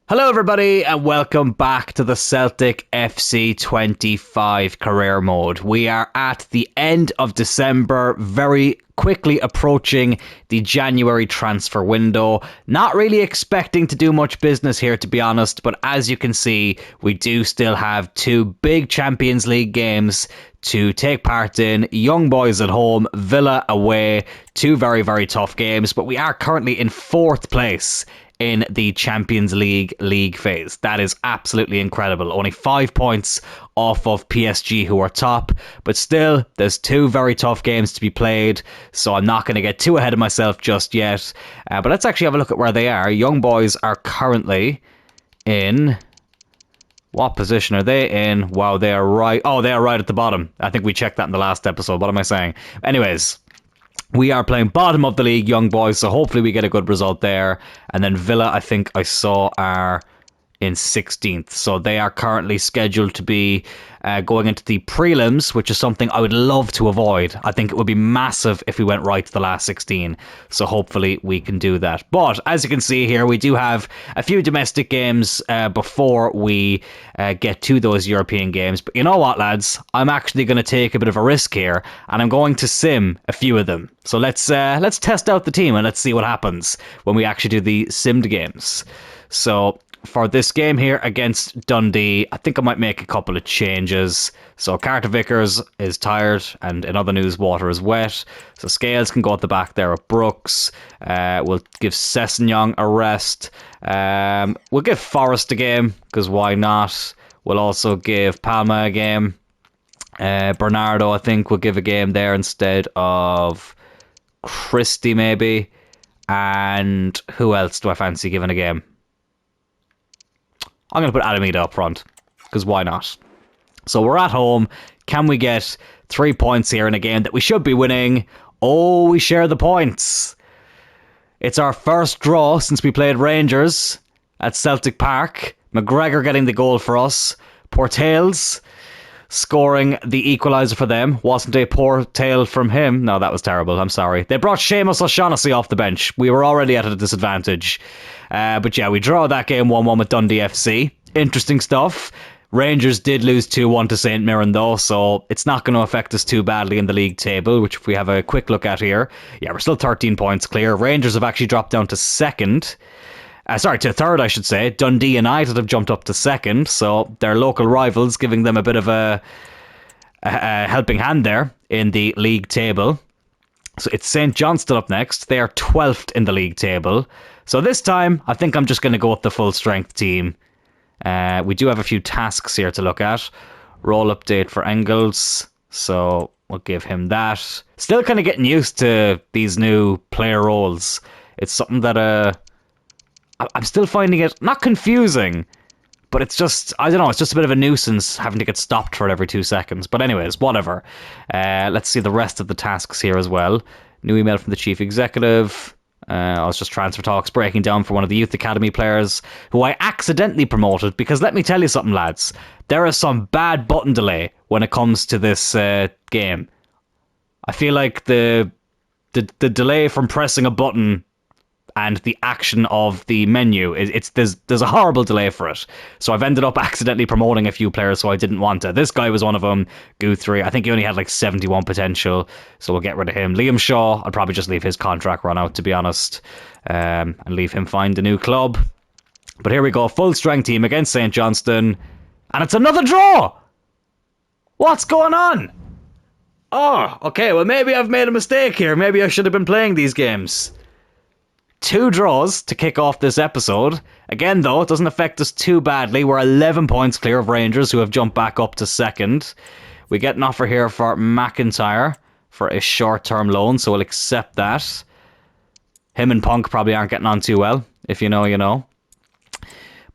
Hello everybody and welcome back to the Celtic FC25 career mode. We are at the end of December, very quickly approaching the January transfer window. Not really expecting to do much business here, to be honest, but as you can see, we do still have two big Champions League games to take part in. Young Boys at home, Villa away. Two very, very tough games, but we are currently in fourth place in the Champions League phase. That is absolutely incredible. Only 5 points off of PSG, who are top, but still, there's two very tough games to be played, so I'm not going to get too ahead of myself just yet. But let's actually have a look at where they are. Young Boys are currently in... What position are they in? Wow, they are right... Oh, they are right at the bottom. I think we checked that in the last episode. What am I saying? Anyways... We are playing bottom of the league, Young Boys, so hopefully we get a good result there. And then Villa, I think I saw, are in 16th. So they are currently scheduled to be going into the prelims, which is something I would love to avoid. I think it would be massive if we went right to the last 16. So hopefully we can do that. But as you can see here, we do have a few domestic games before we get to those European games. But you know what, lads? I'm actually going to take a bit of a risk here, and I'm going to sim a few of them. So let's test out the team and let's see what happens when we actually do the simmed games. So for this game here against Dundee, I think I might make a couple of changes. So Carter Vickers is tired, and in other news, water is wet. So Scales can go at the back there with Brooks. We'll give Sessegnon a rest. We'll give Forrest a game, because why not? We'll also give Palma a game. Bernardo, I think, we'll give a game there instead of Christie, maybe. And who else do I fancy giving a game? I'm going to put Adamida up front, because why not? So we're at home. Can we get 3 points here in a game that we should be winning? Oh, we share the points. It's our first draw since we played Rangers at Celtic Park. McGregor getting the goal for us. Portales scoring the equaliser for them. Wasn't a poor tail from him. No, that was terrible. I'm sorry. They brought Seamus O'Shaughnessy off the bench. We were already at a disadvantage. But yeah, we draw that game 1-1 with Dundee FC. Interesting stuff. Rangers did lose 2-1 to St Mirren though, so it's not going to affect us too badly in the league table, which if we have a quick look at here, yeah, we're still 13 points clear. Rangers have actually dropped down to second. To third, I should say. Dundee United have jumped up to second, so their local rivals giving them a bit of a helping hand there in the league table. So it's St Johnstone up next. They are 12th in the league table. So this time, I think I'm just going to go with the full strength team. We do have a few tasks here to look at. Role update for Engels. So we'll give him that. Still kind of getting used to these new player roles. It's something that I'm still finding it not confusing, but it's just, I don't know, it's just a bit of a nuisance having to get stopped for it every 2 seconds. But anyways, whatever. Let's see the rest of the tasks here as well. New email from the chief executive. I was just transfer talks breaking down for one of the youth academy players who I accidentally promoted, because let me tell you something, lads. There is some bad button delay when it comes to this game. I feel like the delay from pressing a button and the action of the menu, there's a horrible delay for it. So I've ended up accidentally promoting a few players so I didn't want to. This guy was one of them, Guthrie. I think he only had like 71 potential, so we'll get rid of him. Liam Shaw, I'll probably just leave his contract run out, to be honest, and leave him find a new club. But here we go, full strength team against St Johnstone, and it's another draw! What's going on? Oh, okay, well maybe I've made a mistake here. Maybe I should have been playing these games. 2 draws to kick off this episode. Again, though, it doesn't affect us too badly. We're 11 points clear of Rangers, who have jumped back up to second. We get an offer here for McIntyre for a short-term loan, so we'll accept that. Him and Punk probably aren't getting on too well. If you know, you know.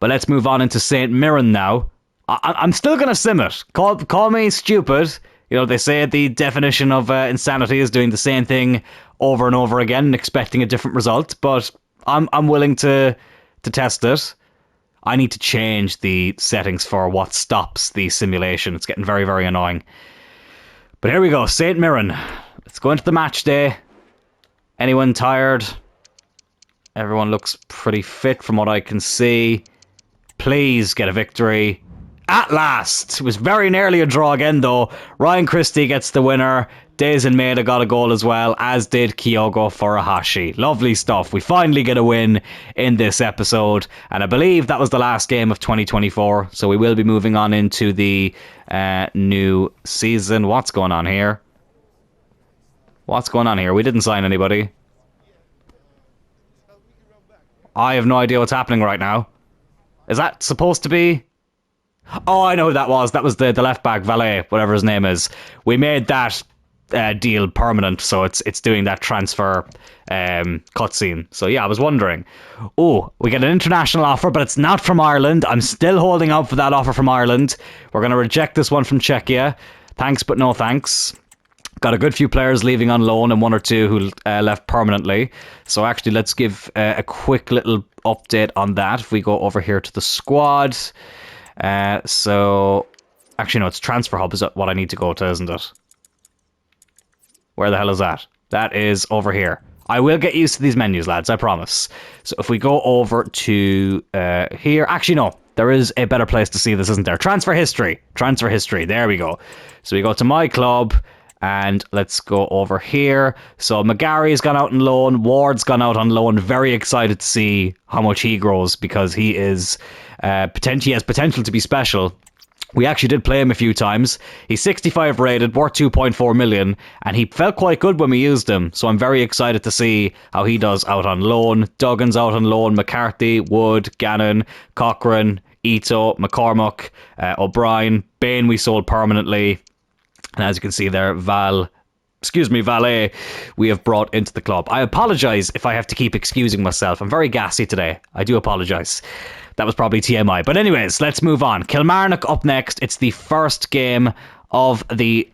But let's move on into St Mirren now. I'm still going to sim it. Call me stupid. You know, they say the definition of insanity is doing the same thing over and over again and expecting a different result, but I'm willing to test it. I need to change the settings for what stops the simulation. It's getting very, very annoying. But here we go, St Mirren. Let's go into the match day. Anyone tired? Everyone looks pretty fit from what I can see. Please get a victory. At last! It was very nearly a draw again, though. Ryan Christie gets the winner. Dazen Maeda got a goal as well, as did Kyogo Furuhashi. Lovely stuff. We finally get a win in this episode, and I believe that was the last game of 2024, so we will be moving on into the new season. What's going on here? What's going on here? We didn't sign anybody. I have no idea what's happening right now. Is that supposed to be... Oh, I know who that was. That was the left back, Valet, whatever his name is. We made that deal permanent, so it's doing that transfer cutscene. So yeah, I was wondering. Oh, we get an international offer, but it's not from Ireland. I'm still holding out for that offer from Ireland. We're going to reject this one from Czechia. Thanks, but no thanks. Got a good few players leaving on loan and one or two who left permanently. So actually, let's give a quick little update on that. If we go over here to the squad... so actually no, it's Transfer Hub is what I need to go to, isn't it? Where the hell is that? That is over here. I will get used to these menus, lads, I promise. So if we go over to here, actually no, there is a better place to see this, isn't there? Transfer history, there we go. So we go to my club and let's go over here. So McGarry's gone out on loan, Ward's gone out on loan. Very excited to see how much he grows, because he is he has potential to be special. We actually did play him a few times. He's 65 rated, worth 2.4 million, and he felt quite good when we used him. So I'm very excited to see how he does out on loan. Duggan's out on loan, McCarthy, Wood, Gannon, Cochrane, Ito, McCormack, O'Brien, Bain we sold permanently. And as you can see there, Valet, we have brought into the club. I apologise if I have to keep excusing myself. I'm very gassy today. I do apologise. That was probably TMI. But anyways, let's move on. Kilmarnock up next. It's the first game of the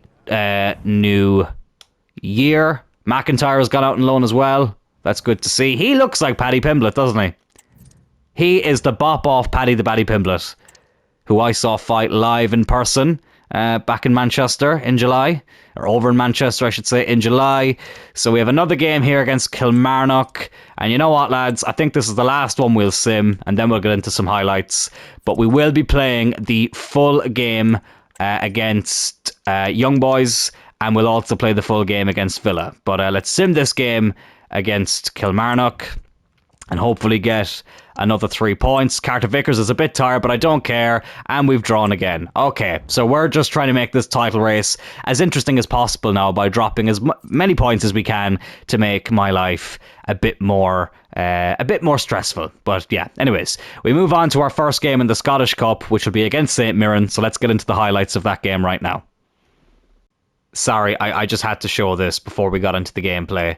new year. McIntyre has gone out on loan as well. That's good to see. He looks like Paddy Pimblett, doesn't he? He is the bop-off Paddy the Paddy Pimblett, who I saw fight live in person back in Manchester in July. Or over in Manchester, I should say, in July. So we have another game here against Kilmarnock. And you know what, lads? I think this is the last one we'll sim, and then we'll get into some highlights. But we will be playing the full game against Young Boys, and we'll also play the full game against Villa. But let's sim this game against Kilmarnock and hopefully get another 3 points. Carter Vickers is a bit tired, but I don't care. And we've drawn again. Okay, so we're just trying to make this title race as interesting as possible now by dropping as many points as we can to make my life a bit more stressful. But yeah, anyways, we move on to our first game in the Scottish Cup, which will be against St Mirren. So let's get into the highlights of that game right now. Sorry, I just had to show this before we got into the gameplay.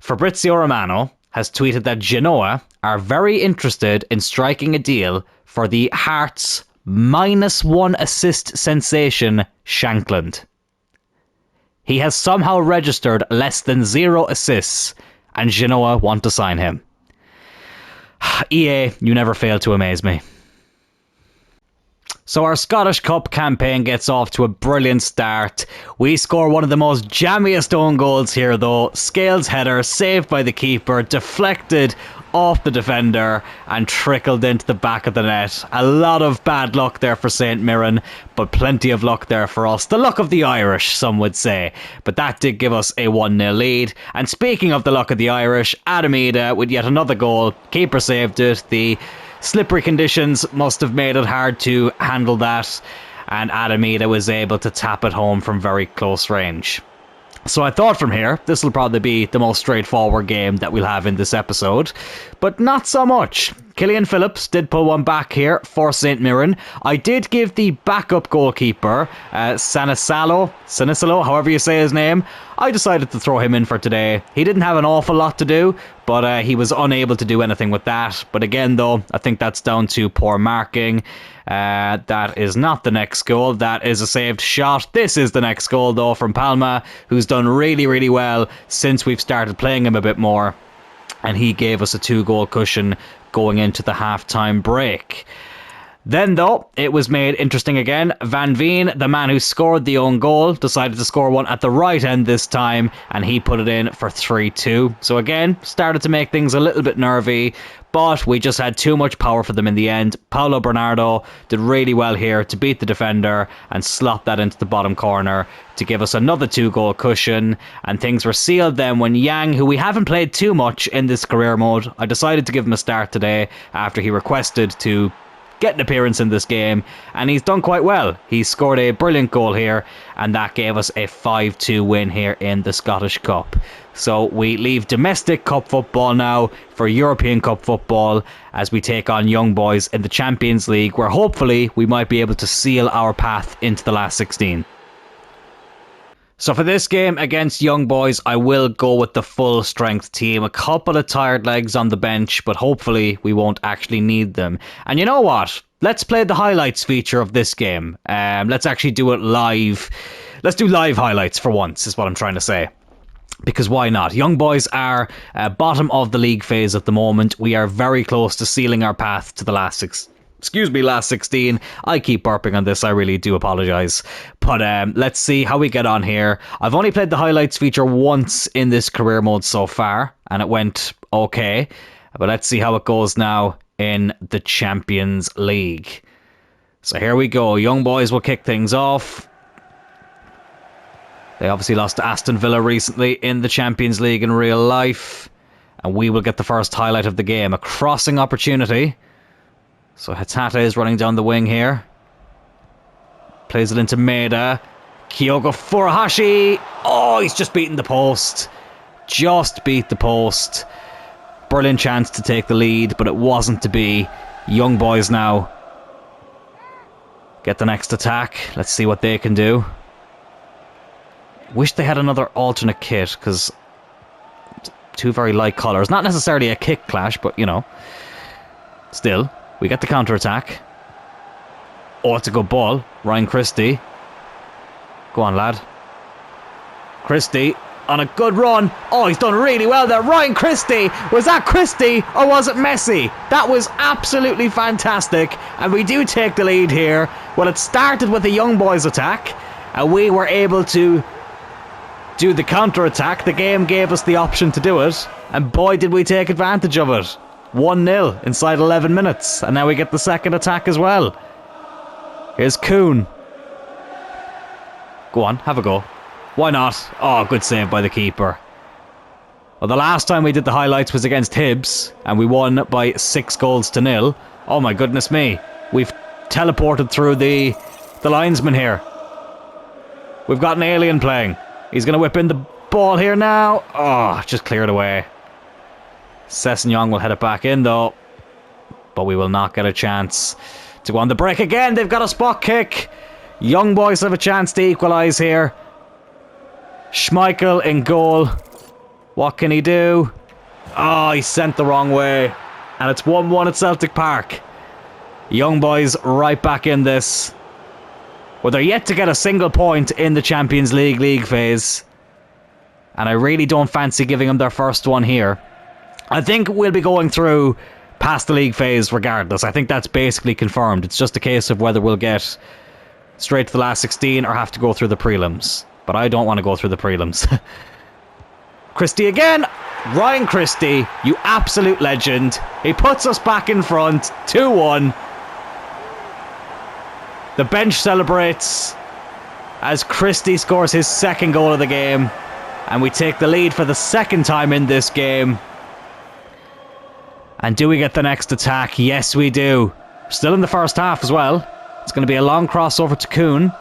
Fabrizio Romano has tweeted that Genoa are very interested in striking a deal for the Hearts -1 assist sensation Shankland. He has somehow registered less than 0 assists, and Genoa want to sign him. EA, you never fail to amaze me. So our Scottish Cup campaign gets off to a brilliant start. We score one of the most jammiest own goals here though. Scales header, saved by the keeper, deflected off the defender and trickled into the back of the net. A lot of bad luck there for St Mirren, but plenty of luck there for us. The luck of the Irish, some would say. But that did give us a 1-0 lead. And speaking of the luck of the Irish, Adam Ida with yet another goal. Keeper saved it. The slippery conditions must have made it hard to handle that, and Adam Ida was able to tap it home from very close range. So I thought from here, this will probably be the most straightforward game that we'll have in this episode, but not so much. Killian Phillips did pull one back here for St Mirren. I did give the backup goalkeeper, Sanisalo, however you say his name, I decided to throw him in for today. He didn't have an awful lot to do, but he was unable to do anything with that. But again though, I think that's down to poor marking. That is not the next goal. That is a saved shot. This is the next goal though from Palma, who's done really, really well since we've started playing him a bit more. And he gave us a 2-goal cushion going into the half-time break. Then, though, it was made interesting again. Van Veen, the man who scored the own goal, decided to score one at the right end this time, and he put it in for 3-2. So again, started to make things a little bit nervy, but we just had too much power for them in the end. Paulo Bernardo did really well here to beat the defender and slot that into the bottom corner to give us another 2-goal cushion, and things were sealed then when Yang, who we haven't played too much in this career mode, I decided to give him a start today after he requested to get an appearance in this game, and he's done quite well. He scored a brilliant goal here, and that gave us a 5-2 win here in the Scottish Cup. So we leave domestic cup football now for European Cup football as we take on Young Boys in the Champions League, where hopefully we might be able to seal our path into the last 16. So for this game against Young Boys, I will go with the full strength team. A couple of tired legs on the bench, but hopefully we won't actually need them. And you know what? Let's play the highlights feature of this game. Let's actually do it live. Let's do live highlights for once, is what I'm trying to say. Because why not? Young Boys are bottom of the league phase at the moment. We are very close to sealing our path to the last 16. I keep burping on this, I really do apologise. But let's see how we get on here. I've only played the highlights feature once in this career mode so far, and it went okay. But let's see how it goes now in the Champions League. So here we go. Young Boys will kick things off. They obviously lost to Aston Villa recently in the Champions League in real life. And we will get the first highlight of the game. A crossing opportunity. So Hatata is running down the wing here. Plays it into Maeda. Kyogo Furuhashi. Oh, he's just beaten the post. Just beat the post. Brilliant chance to take the lead, but it wasn't to be. Young Boys now get the next attack. Let's see what they can do. Wish they had another alternate kit, because two very light colours. Not necessarily a kick clash, but, you know. Still, we get the counter-attack. Oh, it's a good ball. Ryan Christie. Go on, lad. Christie on a good run. Oh, he's done really well there. Ryan Christie. Was that Christie or was it Messi? That was absolutely fantastic. And we do take the lead here. Well, it started with a Young Boys attack, and we were able to do the counter-attack. The game gave us the option to do it, and boy did we take advantage of it. 1-0 inside 11 minutes, and now we get the second attack as well. Here's Kuhn. Go on, have a go. Why not? Oh, good save by the keeper. Well, the last time we did the highlights was against Hibs, and we won by 6-0. Oh my goodness me. We've teleported through the linesman here. We've got an alien playing. He's going to whip in the ball here now. Oh, just cleared away. Sessegnon will head it back in though, but we will not get a chance to go on the break again. They've got a spot kick. Young Boys have a chance to equalise here. Schmeichel in goal. What can he do? Oh, he sent the wrong way. And it's 1-1 at Celtic Park. Young Boys right back in this. Well, they're yet to get a single point in the Champions League phase. And I really don't fancy giving them their first one here. I think we'll be going through past the league phase regardless. I think that's basically confirmed. It's just a case of whether we'll get straight to the last 16 or have to go through the prelims. But I don't want to go through the prelims. Christie again. Ryan Christie, you absolute legend. He puts us back in front. 2-1. The bench celebrates as Christie scores his second goal of the game. And we take the lead for the second time in this game. And do we get the next attack? Yes, we do. Still in the first half as well. It's going to be a long crossover to Kuhn.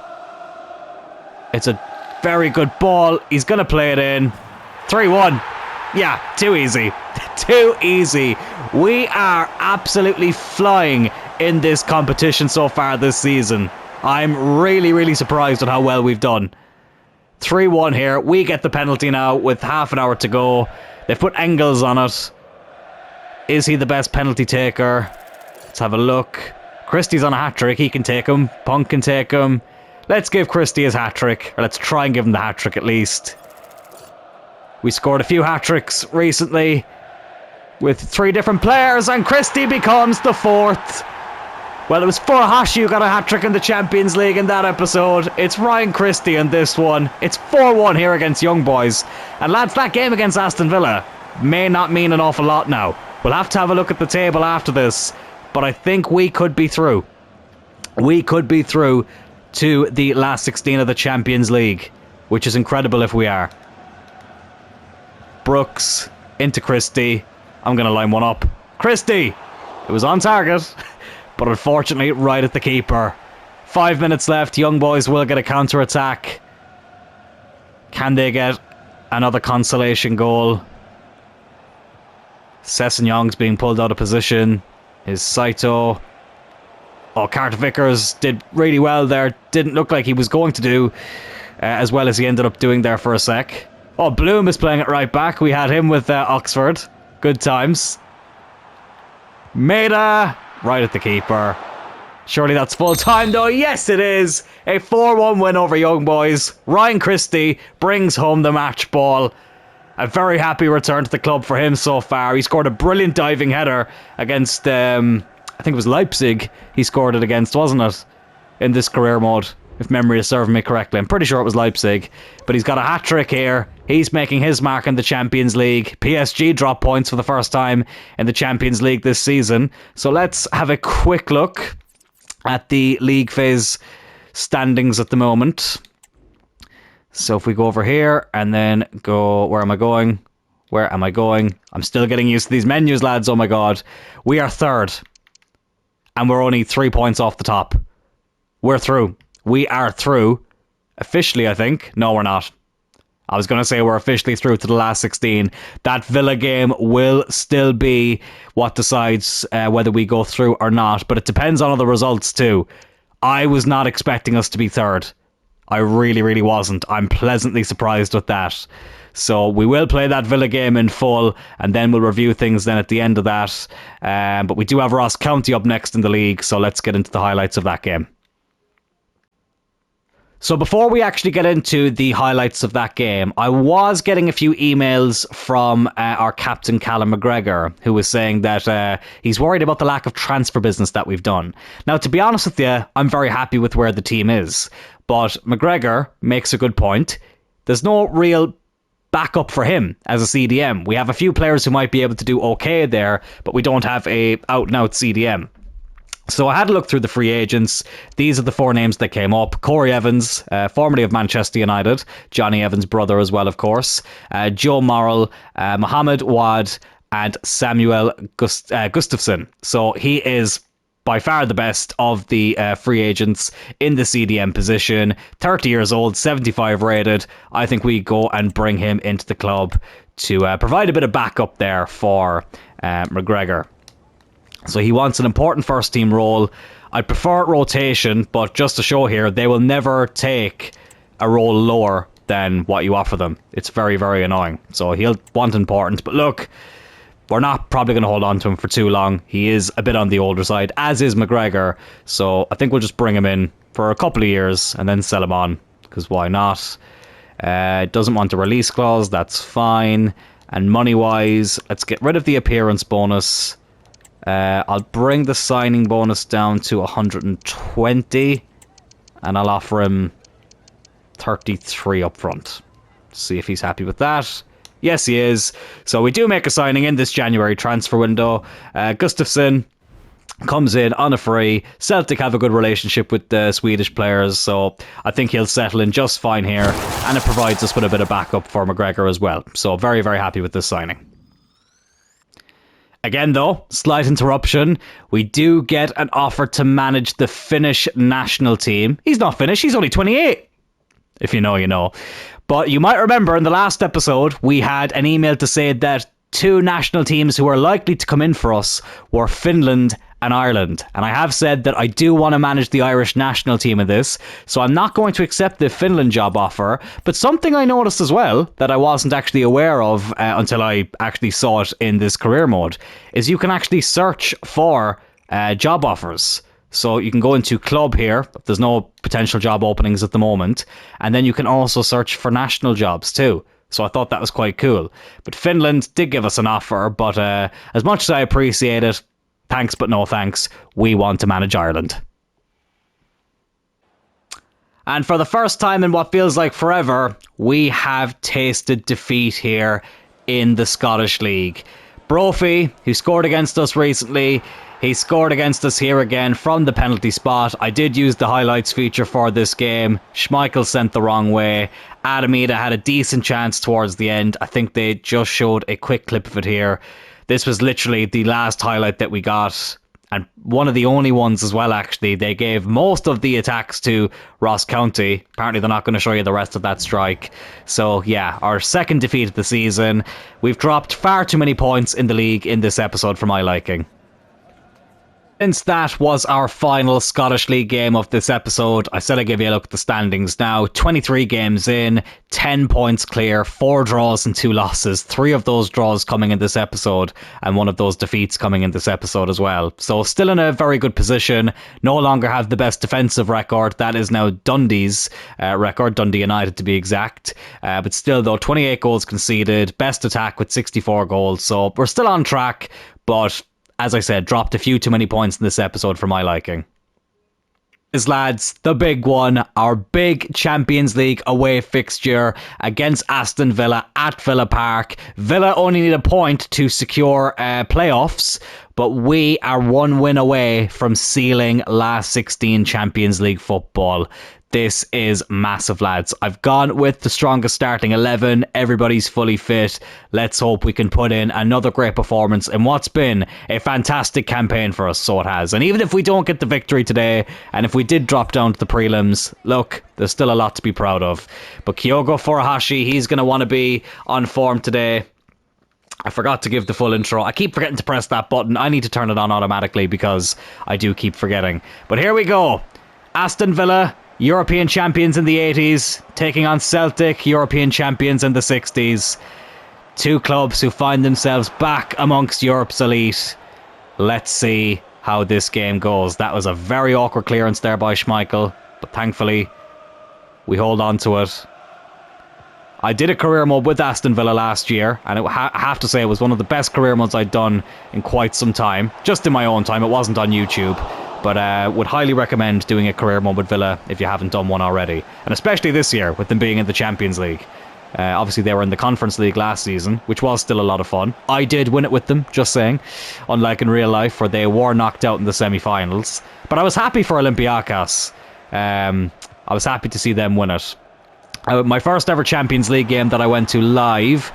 It's a very good ball. He's going to play it in. 3-1. Yeah, too easy. Too easy. We are absolutely flying in this competition so far this season. I'm really, really surprised at how well we've done. 3-1 here. We get the penalty now with half an hour to go. They've put Engels on it. Is he the best penalty taker? Let's have a look. Christie's on a hat-trick. He can take him. Punk can take him. Let's give Christie his hat-trick. Or let's try and give him the hat-trick at least. We scored a few hat-tricks recently with 3 different players, and Christie becomes the 4th. Well, it was Furuhashi who got a hat-trick in the Champions League in that episode. It's Ryan Christie in this one. It's 4-1 here against Young Boys. And lads, that game against Aston Villa may not mean an awful lot now. We'll have to have a look at the table after this, but I think we could be through. We could be through to the last 16 of the Champions League, which is incredible if we are. Brooks into Christie. I'm going to line one up. Christie! It was on target, but unfortunately right at the keeper. 5 minutes left. Young Boys will get a counter-attack. Can they get another consolation goal? Sessegnon being pulled out of position. Is Saito. Oh, Carter Vickers did really well there. Didn't look like he was going to do as well as he ended up doing there for a sec. Oh, Bloom is playing it right back. We had him with Oxford. Good times. Maida, right at the keeper. Surely that's full time though. Yes, it is. A 4-1 win over Young Boys. Ryan Christie brings home the match ball. A very happy return to the club for him so far. He scored a brilliant diving header against, I think it was Leipzig he scored it against, wasn't it? In this career mode, if memory is serving me correctly. I'm pretty sure it was Leipzig. But he's got a hat-trick here. He's making his mark in the Champions League. PSG drop points for the first time in the Champions League this season. So let's have a quick look at the league phase standings at the moment. So if we go over here and then go... Where am I going? Where am I going? I'm still getting used to these menus, lads. Oh my god. We are third. And we're only 3 points off the top. We're through. We are through. Officially, I think. No, we're not. I was going to say we're officially through to the last 16. That Villa game will still be what decides whether we go through or not. But it depends on other results too. I was not expecting us to be third. I really, really wasn't. I'm pleasantly surprised with that. So we will play that Villa game in full, and then we'll review things then at the end of that. But we do have Ross County up next in the league, so let's get into the highlights of that game. So before we actually get into the highlights of that game, I was getting a few emails from our captain Callum McGregor, who was saying that he's worried about the lack of transfer business that we've done. Now, to be honest with you, I'm very happy with where the team is. But McGregor makes a good point. There's no real backup for him as a CDM. We have a few players who might be able to do okay there, but we don't have a out-and-out CDM. So I had a look through the free agents. These are the 4 names that came up. Corey Evans, formerly of Manchester United. Johnny Evans' brother as well, of course. Joe Morrell, Mohamed Wad, and Samuel Gustafsson. So he is by far the best of the free agents in the CDM position. 30 years old, 75 rated. I think we go and bring him into the club to provide a bit of backup there for McGregor. So he wants an important first team role. I prefer rotation, but just to show here, they will never take a role lower than what you offer them. It's very, very annoying. So he'll want important. But look, we're not probably going to hold on to him for too long. He is a bit on the older side, as is McGregor. So I think we'll just bring him in for a couple of years and then sell him on, because why not? Doesn't want a release clause, that's fine. And money-wise, let's get rid of the appearance bonus. I'll bring the signing bonus down to 120, and I'll offer him 33 up front. See if he's happy with that. Yes, he is. So we do make a signing in this January transfer window. Gustafsson comes in on a free. Celtic have a good relationship with the Swedish players, so I think he'll settle in just fine here, and it provides us with a bit of backup for McGregor as well. So very, very happy with this signing. Again though, slight interruption. We do get an offer to manage the Finnish national team. He's not Finnish, he's only 28. If you know, you know. But you might remember in the last episode, we had an email to say that 2 national teams who are likely to come in for us were Finland and Ireland. And I have said that I do want to manage the Irish national team in this, so I'm not going to accept the Finland job offer. But something I noticed as well that I wasn't actually aware of until I actually saw it in this career mode is you can actually search for job offers. So you can go into club here. There's no potential job openings at the moment. And then you can also search for national jobs too. So I thought that was quite cool. But Finland did give us an offer, but as much as I appreciate it, thanks but no thanks. We want to manage Ireland. And for the first time in what feels like forever, we have tasted defeat here in the Scottish League. Brophy, who scored against us recently, he scored against us here again from the penalty spot. I did use the highlights feature for this game. Schmeichel sent the wrong way. Adamida had a decent chance towards the end. I think they just showed a quick clip of it here. This was literally the last highlight that we got. And one of the only ones as well, actually. They gave most of the attacks to Ross County. Apparently they're not going to show you the rest of that strike. So yeah, our second defeat of the season. We've dropped far too many points in the league in this episode for my liking. Since that was our final Scottish League game of this episode, I said I'd give you a look at the standings now. 23 games in, 10 points clear, 4 draws and 2 losses. 3 of those draws coming in this episode, and 1 of those defeats coming in this episode as well. So still in a very good position. No longer have the best defensive record. That is now Dundee's record, Dundee United to be exact. But still though, 28 goals conceded, best attack with 64 goals. So we're still on track, but as I said, dropped a few too many points in this episode for my liking. Is lads, the big one, our big Champions League away fixture against Aston Villa at Villa Park. Villa only need a point to secure playoffs, but we are 1 win away from sealing last 16 Champions League football. This is massive, lads. I've gone with the strongest starting 11. Everybody's fully fit. Let's hope we can put in another great performance in what's been a fantastic campaign for us, so it has. And even if we don't get the victory today, and if we did drop down to the prelims, look, there's still a lot to be proud of. But Kyogo Furuhashi, he's going to want to be on form today. I forgot to give the full intro. I keep forgetting to press that button. I need to turn it on automatically because I do keep forgetting. But here we go. Aston Villa, European champions in the 80s, taking on Celtic, European champions in the 60s. 2 clubs who find themselves back amongst Europe's elite. Let's see how this game goes. That was a very awkward clearance there by Schmeichel, but thankfully we hold on to it. I did a career mode with Aston Villa last year, and I have to say it was one of the best career modes I'd done in quite some time. Just in my own time, it wasn't on YouTube. But would highly recommend doing a career mode with Villa if you haven't done one already. And especially this year, with them being in the Champions League. Obviously, they were in the Conference League last season, which was still a lot of fun. I did win it with them, just saying. Unlike in real life, where they were knocked out in the semi-finals. But I was happy for Olympiacos. I was happy to see them win it. My first ever Champions League game that I went to live...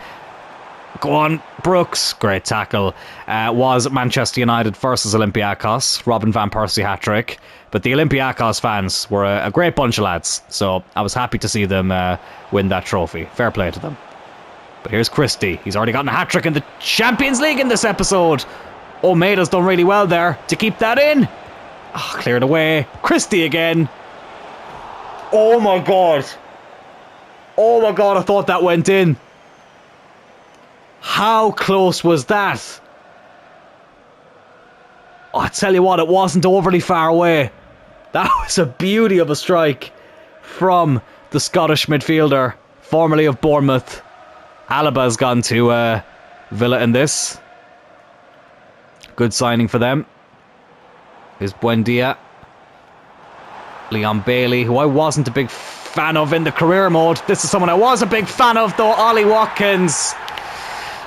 Go on, Brooks. Great tackle. Was Manchester United versus Olympiacos. Robin Van Persie hat-trick. But the Olympiacos fans were a great bunch of lads. So I was happy to see them win that trophy. Fair play to them. But here's Christie. He's already gotten a hat-trick in the Champions League in this episode. O'Maida's done really well there to keep that in. Oh, cleared away. Christie again. Oh my god. Oh my god, I thought that went in. How close was that? Oh, I tell you what, it wasn't overly far away. That was a beauty of a strike from the Scottish midfielder, formerly of Bournemouth. Alaba's gone to Villa in this. Good signing for them. Here's Buendia. Leon Bailey, who I wasn't a big fan of in the career mode. This is someone I was a big fan of, though. Ollie Watkins.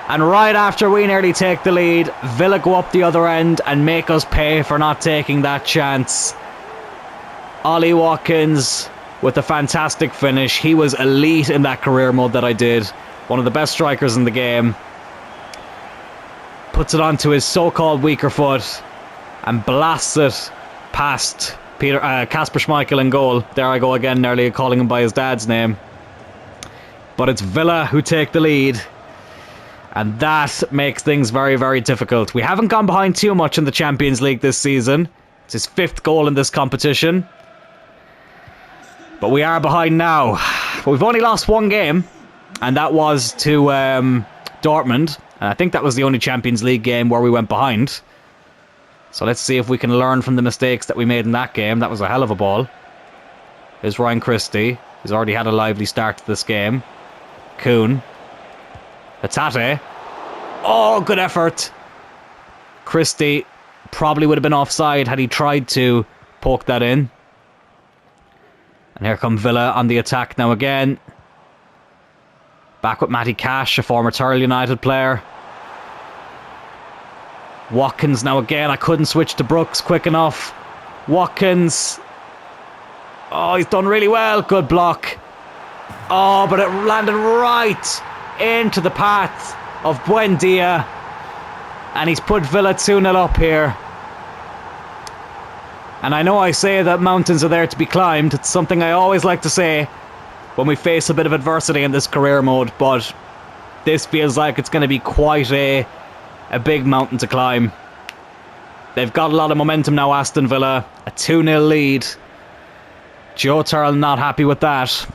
And right after we nearly take the lead, Villa go up the other end and make us pay for not taking that chance. Ollie Watkins with a fantastic finish. He was elite in that career mode that I did. One of the best strikers in the game. Puts it onto his so-called weaker foot and blasts it past Kasper Schmeichel in goal. There I go again, nearly calling him by his dad's name. But it's Villa who take the lead. And that makes things very, very difficult. We haven't gone behind too much in the Champions League this season. It's his 5th goal in this competition. But we are behind now. But we've only lost 1 game. And that was to Dortmund. And I think that was the only Champions League game where we went behind. So let's see if we can learn from the mistakes that we made in that game. That was a hell of a ball. Here's Ryan Christie. He's already had a lively start to this game. Kuhn. Hatate. Oh, good effort. Christie Probably would have been offside had he tried to poke that in. And here come Villa on the attack now again. Back with Matty Cash, a former Thurle United player. Watkins now again. I couldn't switch to Brooks quick enough. Watkins. Oh, he's done really well. Good block. Oh, but it landed right into the path of Buendia. And he's put Villa 2-0 up here. And I know I say that mountains are there to be climbed. It's something I always like to say when we face a bit of adversity in this career mode. But this feels like it's going to be quite a big mountain to climb. They've got a lot of momentum now, Aston Villa. A 2-0 lead. Joe Thurle not happy with that.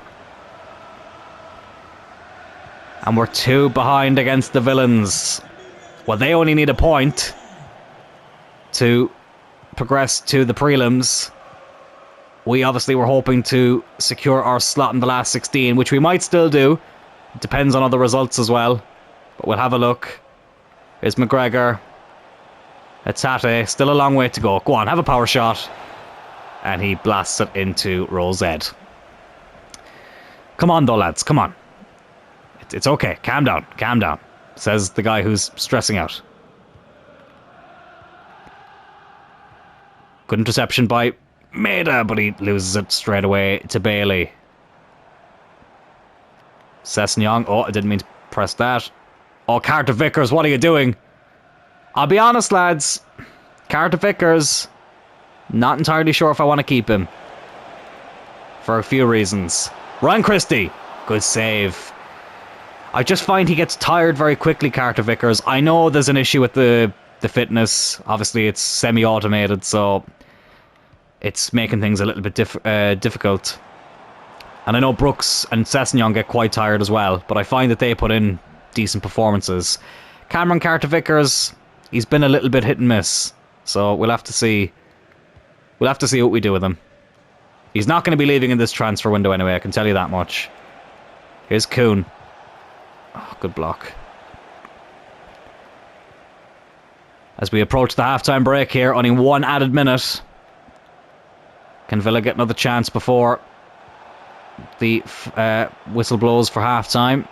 And we're 2 behind against the Villains. Well, they only need a point to progress to the prelims. We obviously were hoping to secure our slot in the last 16, which we might still do. It depends on other results as well. But we'll have a look. Here's McGregor. Atate, still a long way to go. Go on, have a power shot. And he blasts it into row Z. Come on though, lads, come on. It's okay, calm down, says the guy who's stressing out. Good interception by Maida, but he loses it straight away to Bailey. Sessegnon, oh, I didn't mean to press that. Oh, Carter Vickers, what are you doing? I'll be honest, lads. Carter Vickers, not entirely sure if I want to keep him. For a few reasons. Ryan Christie, good save. I just find he gets tired very quickly, Carter Vickers. I know there's an issue with the fitness. Obviously, it's semi-automated, so it's making things a little bit difficult. And I know Brooks and Sessegnon get quite tired as well, but I find that they put in decent performances. Cameron Carter Vickers, he's been a little bit hit and miss, so we'll have to see. We'll have to see what we do with him. He's not going to be leaving in this transfer window anyway, I can tell you that much. Here's Kuhn. Oh, good block. As we approach the halftime break here, only 1 added minute. Can Villa get another chance before the whistle blows for halftime?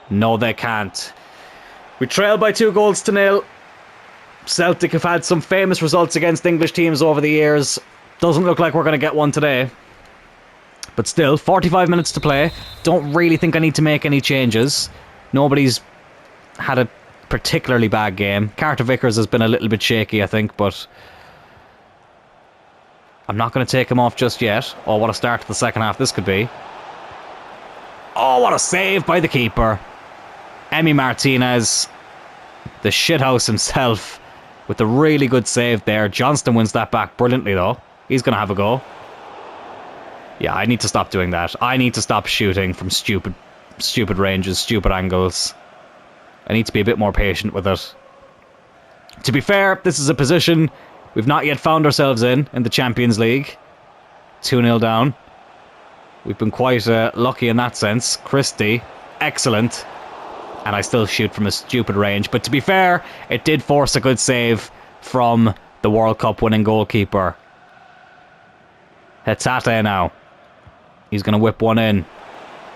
No, they can't. We trail by 2-0. Celtic have had some famous results against English teams over the years. Doesn't look like we're going to get one today. But still, 45 minutes to play. Don't really think I need to make any changes. Nobody's had a particularly bad game. Carter Vickers has been a little bit shaky, I think, but I'm not going to take him off just yet. Oh, what a start to the second half this could be. Oh, what a save by the keeper. Emi Martinez, the shithouse himself, with a really good save there. Johnston wins that back brilliantly, though. He's going to have a go. Yeah, I need to stop doing that. I need to stop shooting from stupid ranges, stupid angles. I need to be a bit more patient with it. To be fair, this is a position we've not yet found ourselves in the Champions League. 2-0 down. We've been quite lucky in that sense. Christie, excellent. And I still shoot from a stupid range. But to be fair, it did force a good save from the World Cup winning goalkeeper. Hetate now. He's going to whip one in.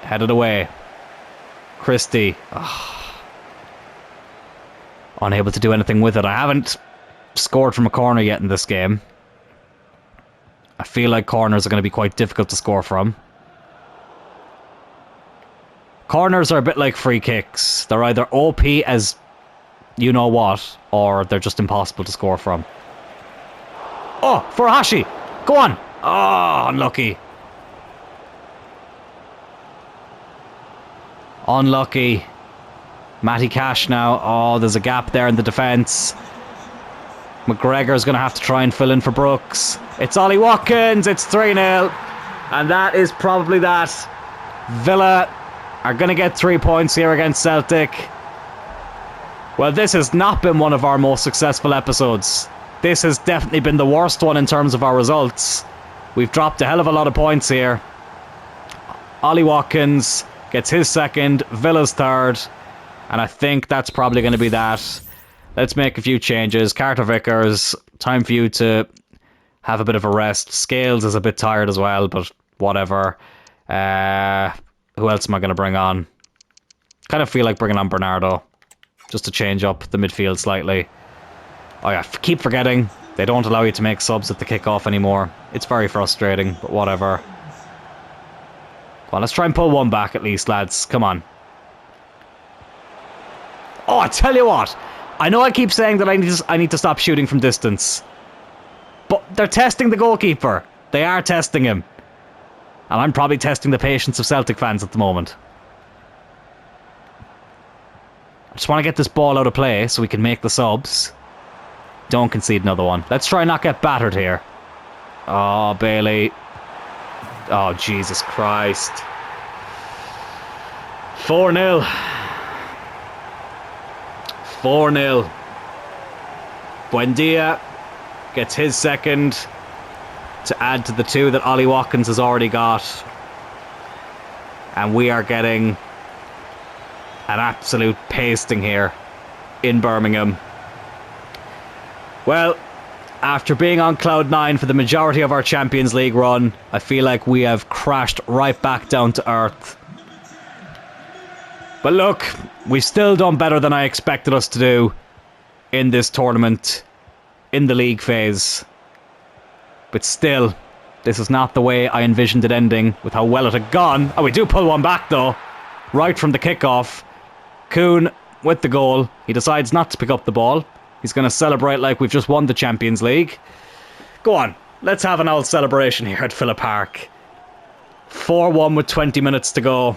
Headed away. Christie. Oh. Unable to do anything with it. I haven't scored from a corner yet in this game. I feel like corners are going to be quite difficult to score from. Corners are a bit like free kicks. They're either OP as you know what, or they're just impossible to score from. Oh, Furuhashi! Go on! Oh, unlucky. Unlucky. Matty Cash now. Oh, there's a gap there in the defence. McGregor's going to have to try and fill in for Brooks. It's Ollie Watkins. It's 3-0. And that is probably that. Villa are going to get 3 points here against Celtic. Well, this has not been one of our most successful episodes. This has definitely been the worst one in terms of our results. We've dropped a hell of a lot of points here. Ollie Watkins gets his second, Villa's third. And I think that's probably going to be that. Let's make a few changes. Carter Vickers, time for you to have a bit of a rest. Scales is a bit tired as well, but whatever. Who else am I going to bring on? Kind of feel like bringing on Bernardo, just to change up the midfield slightly. Oh yeah, keep forgetting. They don't allow you to make subs at the kickoff anymore. It's very frustrating, but whatever. Well, let's try and pull one back at least, lads. Come on. Oh, I tell you what. I know I keep saying that I need to stop shooting from distance. But they're testing the goalkeeper. They are testing him. And I'm probably testing the patience of Celtic fans at the moment. I just want to get this ball out of play so we can make the subs. Don't concede another one. Let's try and not get battered here. Oh, Bailey. Oh, Jesus Christ. 4-0. 4-0. Buendia gets his second to add to the 2 that Ollie Watkins has already got. And we are getting an absolute pasting here in Birmingham. Well, after being on cloud 9 for the majority of our Champions League run, I feel like we have crashed right back down to earth. But look, we've still done better than I expected us to do in this tournament, in the league phase. But still, this is not the way I envisioned it ending with how well it had gone. Oh, we do pull one back though, right from the kickoff. Kuhn with the goal. He decides not to pick up the ball. He's going to celebrate like we've just won the Champions League. Go on, let's have an old celebration here at Villa Park. 4-1 with 20 minutes to go.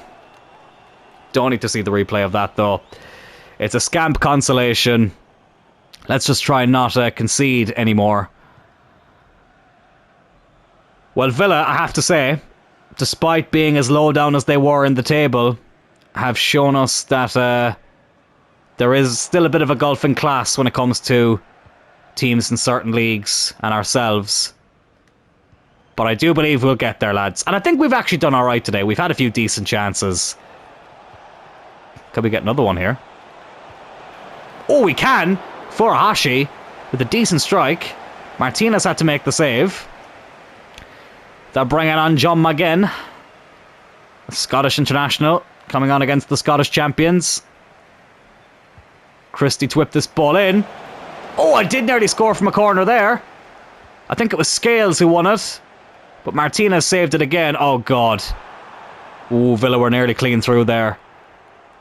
Don't need to see the replay of that though. It's a scamp consolation. Let's just try and not concede anymore. Well, Villa, I have to say, despite being as low down as they were in the table, have shown us that there is still a bit of a gulf in class when it comes to teams in certain leagues and ourselves. But I do believe we'll get there, lads. And I think we've actually done alright today. We've had a few decent chances. Could we get another one here? Oh, we can! Furuhashi with a decent strike. Martinez had to make the save. They're bringing on John McGinn, a Scottish international, coming on against the Scottish champions. Christie to whip this ball in. Oh, I did nearly score from a corner there. I think it was Scales who won it. But Martinez saved it again. Oh, God. Ooh, Villa were nearly clean through there.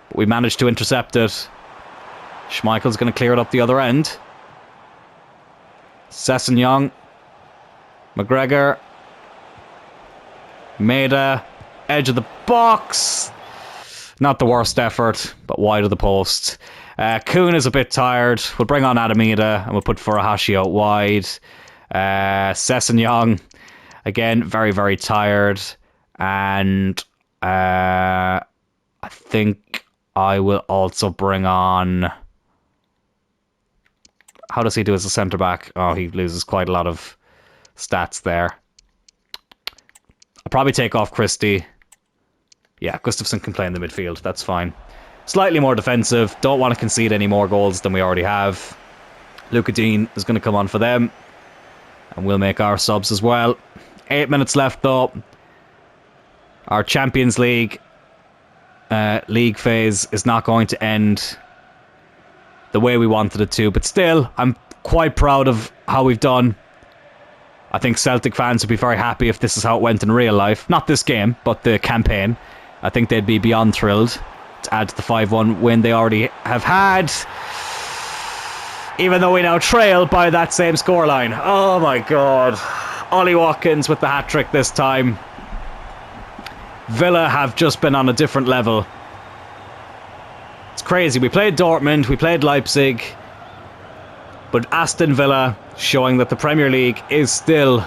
But we managed to intercept it. Schmeichel's going to clear it up the other end. Sessegnon. McGregor. Maida. Edge of the box. Not the worst effort, but wide of the post. Kuhn is a bit tired. We'll bring on Adamida and we'll put Furuhashi out wide. Sessegnon, again, very, very tired. And I think I will also bring on... How does he do as a centre-back? Oh, he loses quite a lot of stats there. I'll probably take off Christie. Yeah, Gustafsson can play in the midfield. That's fine. Slightly more defensive. Don't want to concede any more goals than we already have. Luca Dean is going to come on for them. And we'll make our subs as well. 8 minutes left though. Our Champions League league phase is not going to end the way we wanted it to. But still, I'm quite proud of how we've done. I think Celtic fans would be very happy if this is how it went in real life. Not this game, but the campaign. I think they'd be beyond thrilled to add to the 5-1 win they already have had. Even though we now trail by that same scoreline. Oh my God. Ollie Watkins with the hat-trick this time. Villa have just been on a different level. It's crazy. We played Dortmund, we played Leipzig. But Aston Villa showing that the Premier League is still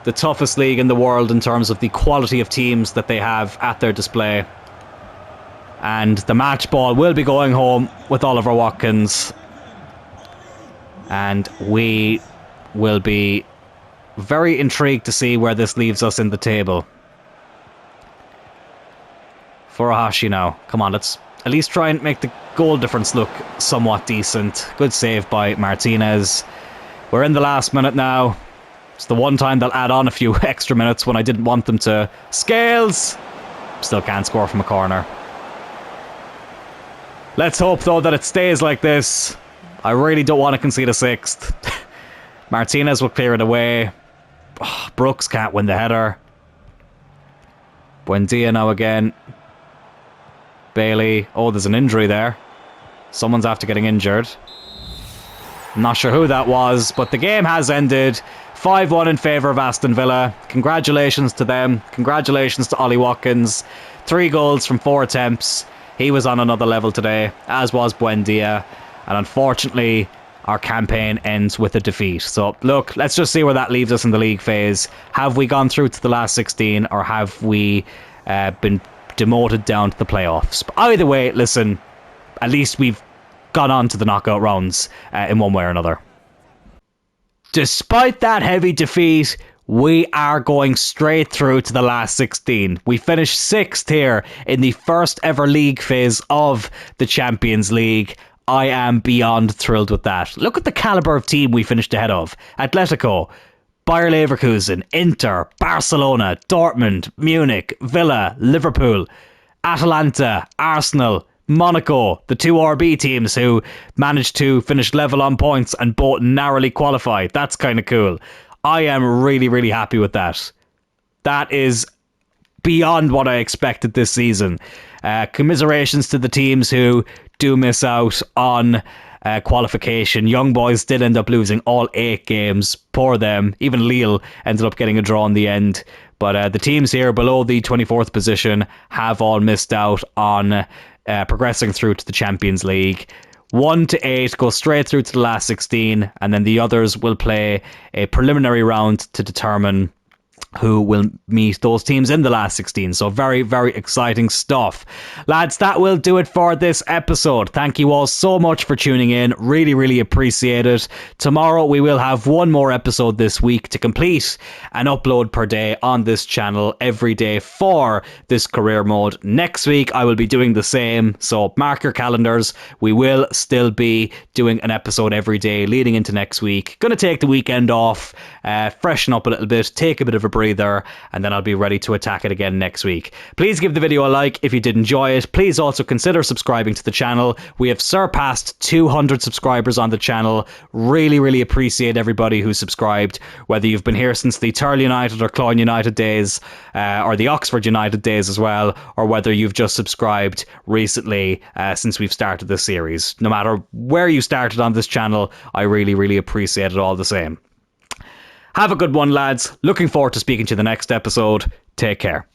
the toughest league in the world in terms of the quality of teams that they have at their display. And the match ball will be going home with Oliver Watkins. And we will be very intrigued to see where this leaves us in the table. Furuhashi now. Come on, let's at least try and make the goal difference look somewhat decent. Good save by Martinez. We're in the last minute now. It's the one time they'll add on a few extra minutes when I didn't want them to. Scales! Still can't score from a corner. Let's hope, though, that it stays like this. I really don't want to concede a sixth. Martinez will clear it away. Oh, Brooks can't win the header. Buendia now again. Bailey. Oh, there's an injury there. Someone's after getting injured. I'm not sure who that was, but the game has ended. 5-1 in favour of Aston Villa. Congratulations to them. Congratulations to Ollie Watkins. 3 goals from 4 attempts. He was on another level today, as was Buendia. And unfortunately, our campaign ends with a defeat. So, look, let's just see where that leaves us in the league phase. Have we gone through to the last 16, or have we been demoted down to the playoffs? But either way, listen, at least we've gone on to the knockout rounds in one way or another. Despite that heavy defeat, we are going straight through to the last 16. We finished 6th here in the first ever league phase of the Champions League. I am beyond thrilled with that. Look at the calibre of team we finished ahead of. Atletico, Bayer Leverkusen, Inter, Barcelona, Dortmund, Munich, Villa, Liverpool, Atalanta, Arsenal, Monaco, the 2 RB teams who managed to finish level on points and both narrowly qualified. That's kind of cool. I am really, really happy with that. That is beyond what I expected this season. Commiserations to the teams who do miss out on qualification. Young Boys did end up losing all 8 games. Poor them. Even Lille ended up getting a draw in the end. But the teams here below the 24th position have all missed out on progressing through to the Champions League. 1 to 8 go straight through to the last 16, and then the others will play a preliminary round to determine who will meet those teams in the last 16. So very, very exciting stuff. Lads, that will do it for this episode. Thank you all so much for tuning in. Really, really appreciate it. Tomorrow we will have one more episode this week to complete an upload per day on this channel every day for this career mode. Next week I will be doing the same. So mark your calendars. We will still be doing an episode every day leading into next week. Gonna take the weekend off, freshen up a little bit, take a bit of a breather, and then I'll be ready to attack it again next week. Please give the video a like if you did enjoy it. Please also consider subscribing to the channel. We have surpassed 200 subscribers on the channel. Really, really appreciate everybody who subscribed, whether you've been here since the Turl United or Cloyne United days, or the Oxford United days as well, or whether you've just subscribed recently since we've started this series. No matter where you started on this channel, I really, really appreciate it all the same. Have a good one, lads. Looking forward to speaking to you in the next episode. Take care.